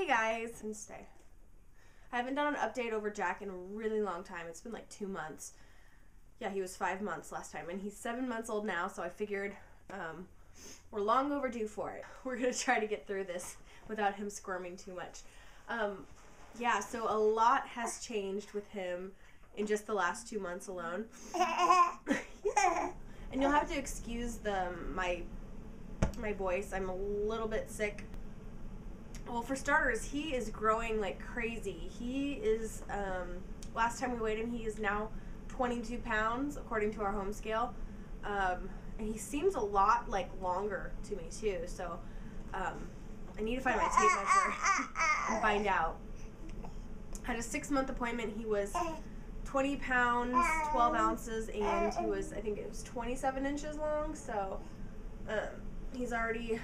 Hey guys, and stay. I haven't done an update over Jack in a really long time. It's been like 2 months. Yeah, he was 5 months last time, and he's 7 months old now, so I figured we're long overdue for it. We're going to try to get through this without him squirming too much. Yeah, so a lot has changed with him in just the last 2 months alone. And you'll have to excuse my voice. I'm a little bit sick. Well, for starters, he is growing like crazy. He is, last time we weighed him, he is now 22 pounds, according to our home scale. And he seems a lot, like, longer to me, too. So, I need to find my tape measure and find out. Had a 6-month appointment. He was 20 pounds, 12 ounces, and he was, I think it was 27 inches long. So, he's already...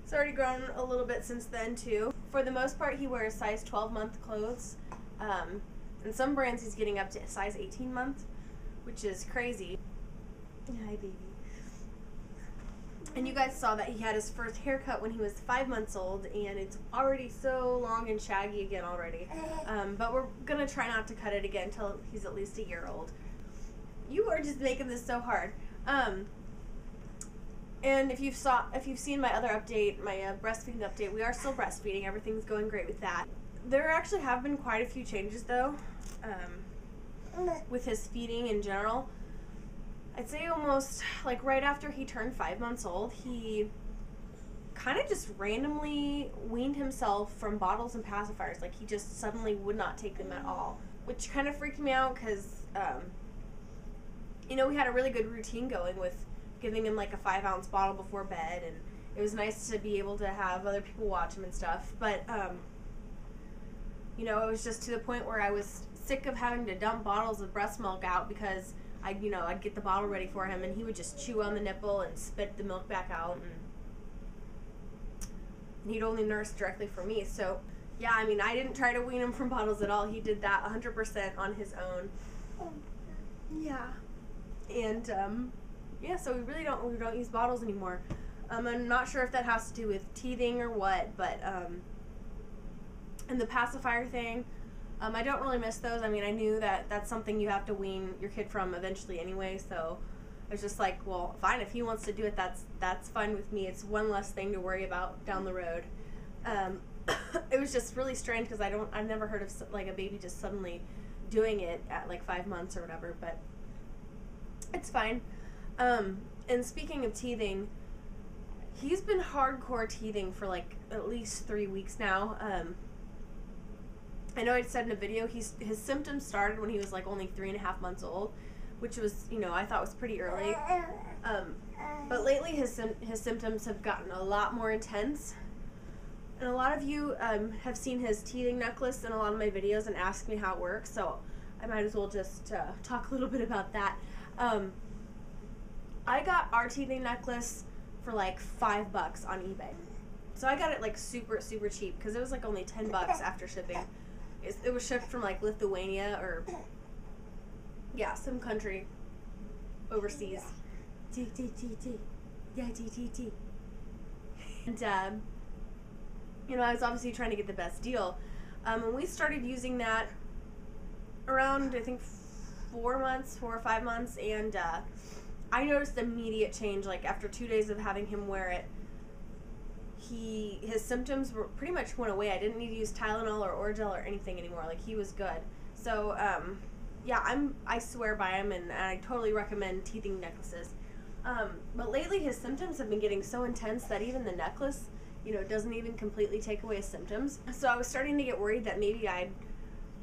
It's already grown a little bit since then too. For the most part, he wears size 12-month clothes. In some brands, he's getting up to size 18-month, which is crazy. Hi, baby. And you guys saw that he had his first haircut when he was 5 months old, and it's already so long and shaggy again already. But we're gonna try not to cut it again until he's at least a year old. You are just making this so hard. And if you've seen my other update, my breastfeeding update, we are still breastfeeding. Everything's going great with that. There actually have been quite a few changes though, with his feeding in general. I'd say almost like right after he turned 5 months old, he kind of just randomly weaned himself from bottles and pacifiers. Like he just suddenly would not take them at all, which kind of freaked me out because, you know, we had a really good routine going with giving him like a 5-ounce bottle before bed, and it was nice to be able to have other people watch him and stuff. But you know, it was just to the point where I was sick of having to dump bottles of breast milk out because I'd get the bottle ready for him and he would just chew on the nipple and spit the milk back out, and he'd only nurse directly for me. So yeah, I mean, I didn't try to wean him from bottles at all. He did that 100% on his own. Yeah. And yeah, so we don't use bottles anymore. I'm not sure if that has to do with teething or what, but and the pacifier thing, I don't really miss those. I mean, I knew that that's something you have to wean your kid from eventually anyway, so I was just like, well, fine, if he wants to do it, that's fine with me. It's one less thing to worry about down the road. It was just really strange because I've never heard of like a baby just suddenly doing it at like 5 months or whatever, but it's fine. And speaking of teething, he's been hardcore teething for like at least 3 weeks now. I know I said in a video his symptoms started when he was like only 3.5 months old, which was, you know, I thought was pretty early. But lately his symptoms have gotten a lot more intense. And a lot of you have seen his teething necklace in a lot of my videos and asked me how it works, so I might as well just talk a little bit about that. I got our teething necklace for like $5 on eBay. So I got it like super, super cheap because it was like only $10 after shipping. It was shipped from like Lithuania or, yeah, some country overseas. Yeah, T. And, you know, I was obviously trying to get the best deal. And we started using that around, I think, 4 or 5 months, and I noticed immediate change. Like after 2 days of having him wear it, his symptoms pretty much went away. I didn't need to use Tylenol or Orajel or anything anymore. Like he was good. So yeah, I swear by him, and I totally recommend teething necklaces. But lately his symptoms have been getting so intense that even the necklace, you know, doesn't even completely take away his symptoms. So I was starting to get worried that maybe I'd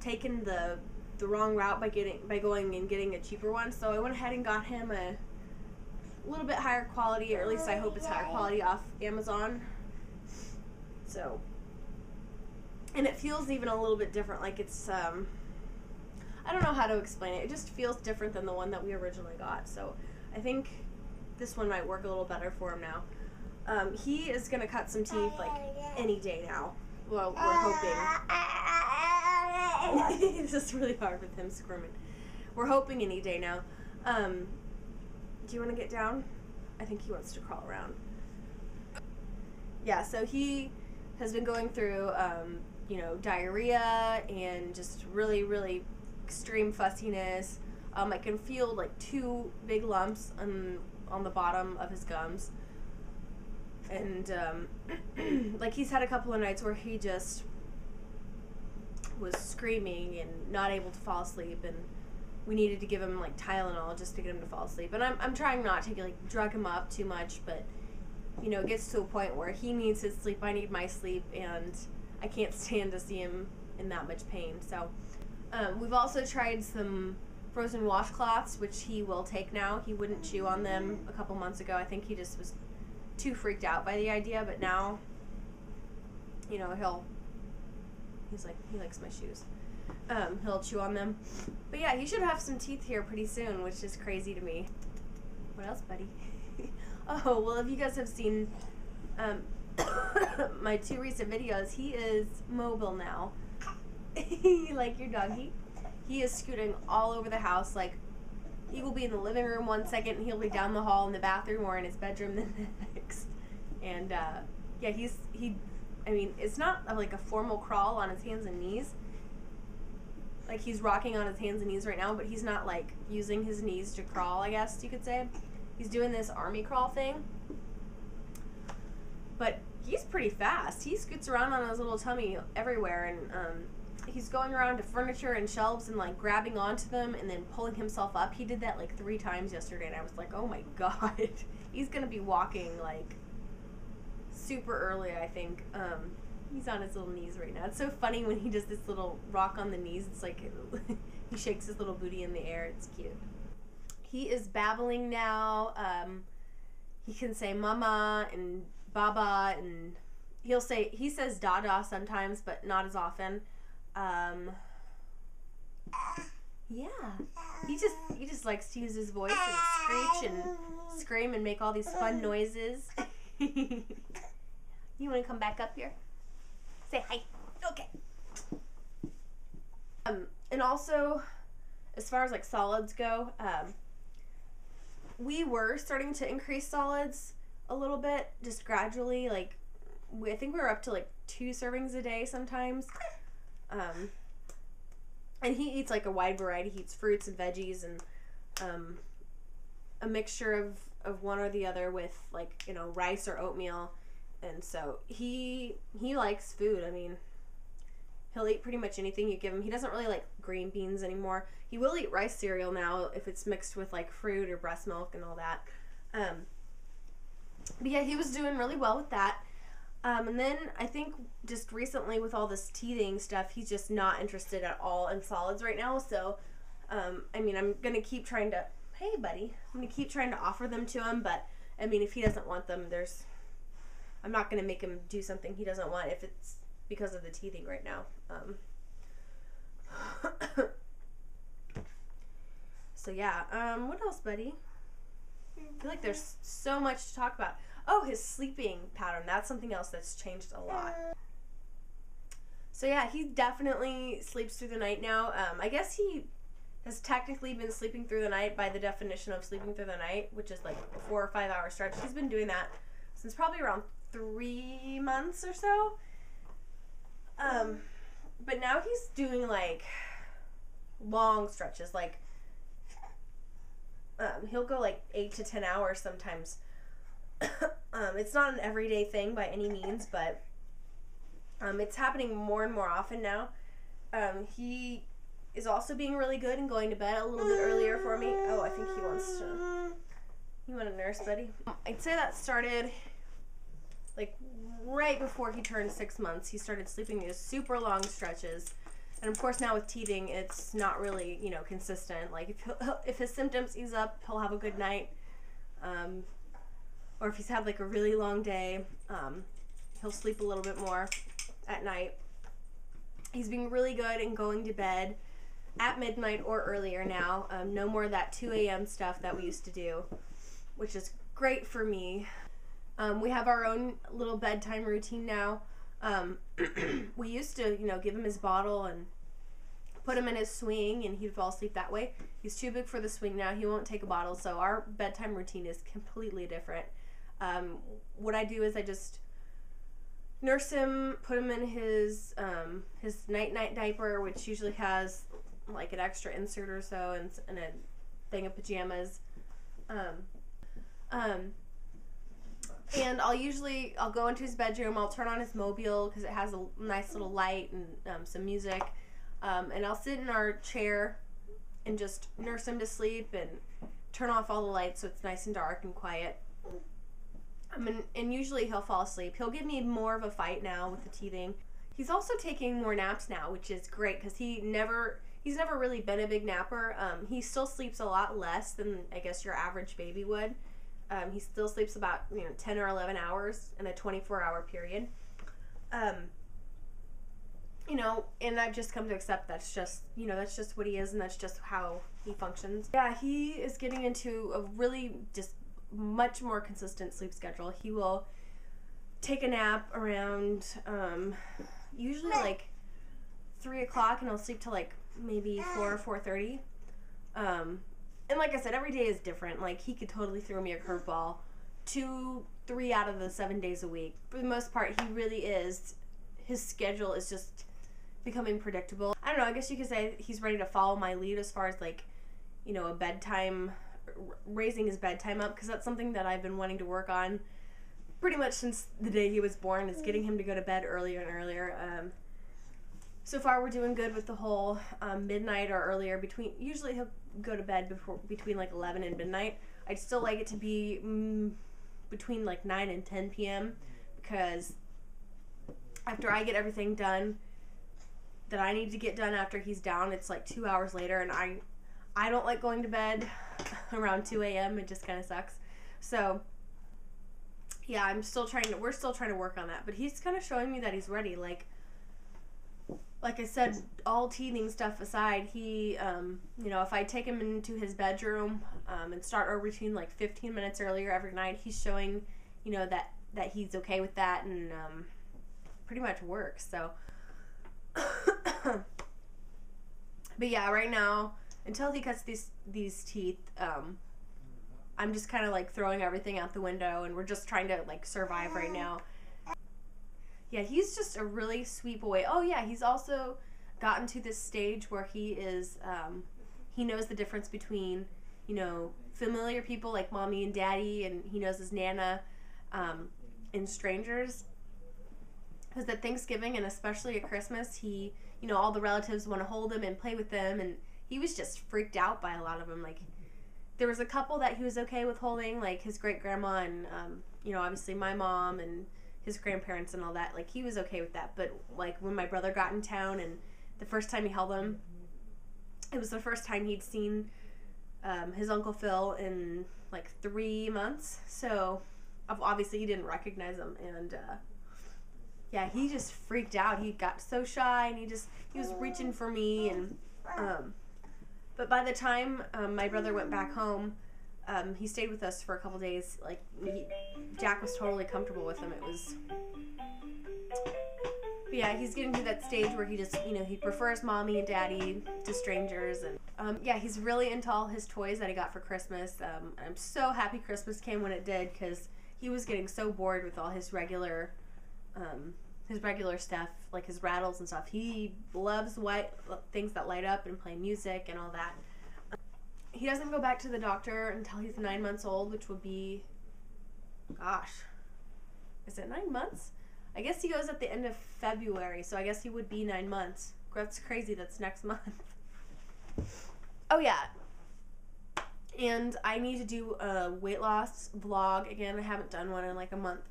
taken the wrong route by going and getting a cheaper one. So I went ahead and got him a little bit higher quality, or at least I hope it's higher quality, off Amazon. So, and it feels even a little bit different. Like it's I don't know how to explain it. It just feels different than the one that we originally got. So I think this one might work a little better for him now. He is gonna cut some teeth like any day now. Well, we're hoping. It's just really hard with him squirming. We're hoping any day now. Do you want to get down? I think he wants to crawl around. Yeah, so he has been going through, diarrhea and just really, really extreme fussiness. I can feel like 2 big lumps on the bottom of his gums. And, like, he's had a couple of nights where he just was screaming and not able to fall asleep, and we needed to give him, like, Tylenol just to get him to fall asleep. And I'm trying not to, like, drug him up too much, but, it gets to a point where he needs his sleep, I need my sleep, and I can't stand to see him in that much pain. So, we've also tried some frozen washcloths, which he will take now. He wouldn't chew on them a couple months ago. I think he just was too freaked out by the idea, but now, he likes my shoes. He'll chew on them. But yeah, he should have some teeth here pretty soon, which is crazy to me. What else, buddy? Oh, well, if you guys have seen my 2 recent videos, he is mobile now. Like your doggy. He is scooting all over the house. Like, he will be in the living room one second, and he'll be down the hall in the bathroom or in his bedroom the next. And, yeah, it's not like a formal crawl on his hands and knees. Like, he's rocking on his hands and knees right now, but he's not, like, using his knees to crawl, I guess you could say. He's doing this army crawl thing. But he's pretty fast. He scoots around on his little tummy everywhere, and, he's going around to furniture and shelves and, like, grabbing onto them and then pulling himself up. He did that, like, 3 times yesterday, and I was like, oh my god. He's gonna be walking, like, super early, I think. He's on his little knees right now. It's so funny when he does this little rock on the knees. It's like he shakes his little booty in the air. It's cute. He is babbling now. He can say mama and baba, and he says dada sometimes, but not as often. Yeah. He just likes to use his voice and screech and scream and make all these fun noises. You want to come back up here? Say hi. Okay. And also, as far as like solids go, we were starting to increase solids a little bit, just gradually. Like, I think we were up to like 2 servings a day sometimes. And he eats like a wide variety. He eats fruits and veggies and a mixture of one or the other with, like, rice or oatmeal. And so he likes food. I mean, he'll eat pretty much anything you give him. He doesn't really like green beans anymore. He will eat rice cereal now if it's mixed with like fruit or breast milk and all that. But yeah, he was doing really well with that. And then I think just recently with all this teething stuff, he's just not interested at all in solids right now. So, I'm going to keep trying to, hey buddy, I'm going to keep trying to offer them to him. But I mean, if he doesn't want them, I'm not going to make him do something he doesn't want if it's because of the teething right now. So yeah, what else, buddy? I feel like there's so much to talk about. Oh, his sleeping pattern. That's something else that's changed a lot. So yeah, he definitely sleeps through the night now. I guess he has technically been sleeping through the night by the definition of sleeping through the night, which is like a 4 or 5 hour stretch. He's been doing that since probably around 3 months or so. But now he's doing like long stretches. Like, he'll go like 8 to 10 hours sometimes. It's not an everyday thing by any means, but it's happening more and more often now. He is also being really good and going to bed a little bit earlier for me. Oh, I think he wants to. You want a nurse, buddy? I'd say that started like right before he turned 6 months. He started sleeping these super long stretches. And of course now with teething, it's not really, consistent. Like if his symptoms ease up, he'll have a good night. Or if he's had like a really long day, he'll sleep a little bit more at night. He's being really good and going to bed at midnight or earlier now. No more of that 2 a.m. stuff that we used to do, which is great for me. We have our own little bedtime routine now. We used to, give him his bottle and put him in his swing and he'd fall asleep that way. He's too big for the swing now. He won't take a bottle. So our bedtime routine is completely different. What I do is I just nurse him, put him in his night diaper, which usually has like an extra insert or so and a thing of pajamas. And I'll go into his bedroom. I'll turn on his mobile because it has a nice little light and some music. And I'll sit in our chair and just nurse him to sleep and turn off all the lights so it's nice and dark and quiet. And usually he'll fall asleep. He'll give me more of a fight now with the teething. He's also taking more naps now, which is great because he's never really been a big napper. He still sleeps a lot less than I guess your average baby would. He still sleeps about 10 or 11 hours in a 24-hour period. And I've just come to accept that's just what he is, and that's just how he functions. Yeah, he is getting into a really just much more consistent sleep schedule. He will take a nap around usually like 3 o'clock, and he'll sleep till like maybe 4 or 4:30. And like I said, every day is different. Like, he could totally throw me a curveball 2-3 out of the 7 days a week. For the most part, he really is. His schedule is just becoming predictable. I don't know, I guess you could say he's ready to follow my lead as far as like, a bedtime, raising his bedtime up, because that's something that I've been wanting to work on pretty much since the day he was born, is getting him to go to bed earlier and earlier. So far we're doing good with the whole midnight or earlier. Usually he'll go to bed between like 11 and midnight. I'd still like it to be between like 9 and 10 p.m. because after I get everything done that I need to get done after he's down, it's like 2 hours later, and I don't like going to bed around 2 a.m. It just kind of sucks. So yeah, we're still trying to work on that, but he's kind of showing me that he's ready. Like I said, all teething stuff aside, he, if I take him into his bedroom and start our routine like 15 minutes earlier every night, he's showing, that he's okay with that, and pretty much works. So, but yeah, right now, until he cuts these teeth, I'm just kind of like throwing everything out the window, and we're just trying to like survive right now. Yeah, he's just a really sweet boy. Oh yeah, he's also gotten to this stage where he is, he knows the difference between, familiar people like mommy and daddy, and he knows his nana, and strangers. Because at Thanksgiving and especially at Christmas, he, all the relatives want to hold him and play with them, and he was just freaked out by a lot of them. Like, there was a couple that he was okay with holding, like his great grandma and, obviously my mom and his grandparents and all that. Like, he was okay with that. But like when my brother got in town and the first time he held him, it was the first time he'd seen his Uncle Phil in like 3 months. So obviously he didn't recognize him, and yeah, he just freaked out. He got so shy, and he was reaching for me, and but by the time my brother went back home, he stayed with us for a couple days. Like, Jack was totally comfortable with him. But yeah, he's getting to that stage where he just, he prefers mommy and daddy to strangers. And yeah, he's really into all his toys that he got for Christmas. I'm so happy Christmas came when it did, because he was getting so bored with all his regular stuff, like his rattles and stuff. He loves things that light up and play music and all that. He doesn't go back to the doctor until he's 9 months old, which would be, gosh, is it 9 months? I guess he goes at the end of February, so I guess he would be 9 months. That's crazy. That's next month. Oh, yeah. And I need to do a weight loss vlog again. I haven't done one in like a month.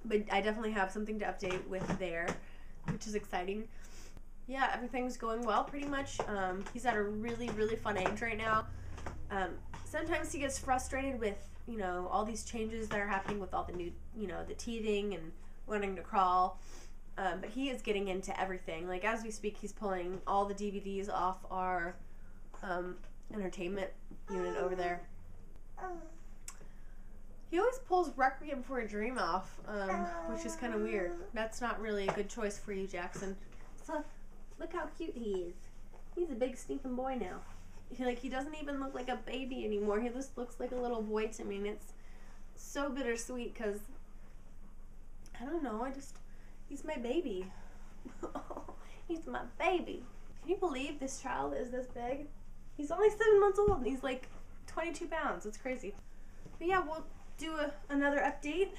But I definitely have something to update with there, which is exciting. Yeah, everything's going well pretty much. He's at a really, really fun age right now. Sometimes he gets frustrated with, all these changes that are happening with all the new, the teething and learning to crawl. But he is getting into everything. Like, as we speak, he's pulling all the DVDs off our entertainment unit over there. He always pulls Requiem for a Dream off, which is kind of weird. That's not really a good choice for you, Jackson. So, look how cute he is. He's a big stinking boy now. He doesn't even look like a baby anymore. He just looks like a little boy to me, and it's so bittersweet, because I don't know. He's my baby. He's my baby. Can you believe this child is this big? He's only 7 months old and he's like 22 pounds. It's crazy. But yeah, we'll do another update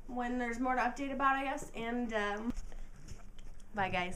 when there's more to update about, I guess. And bye, guys.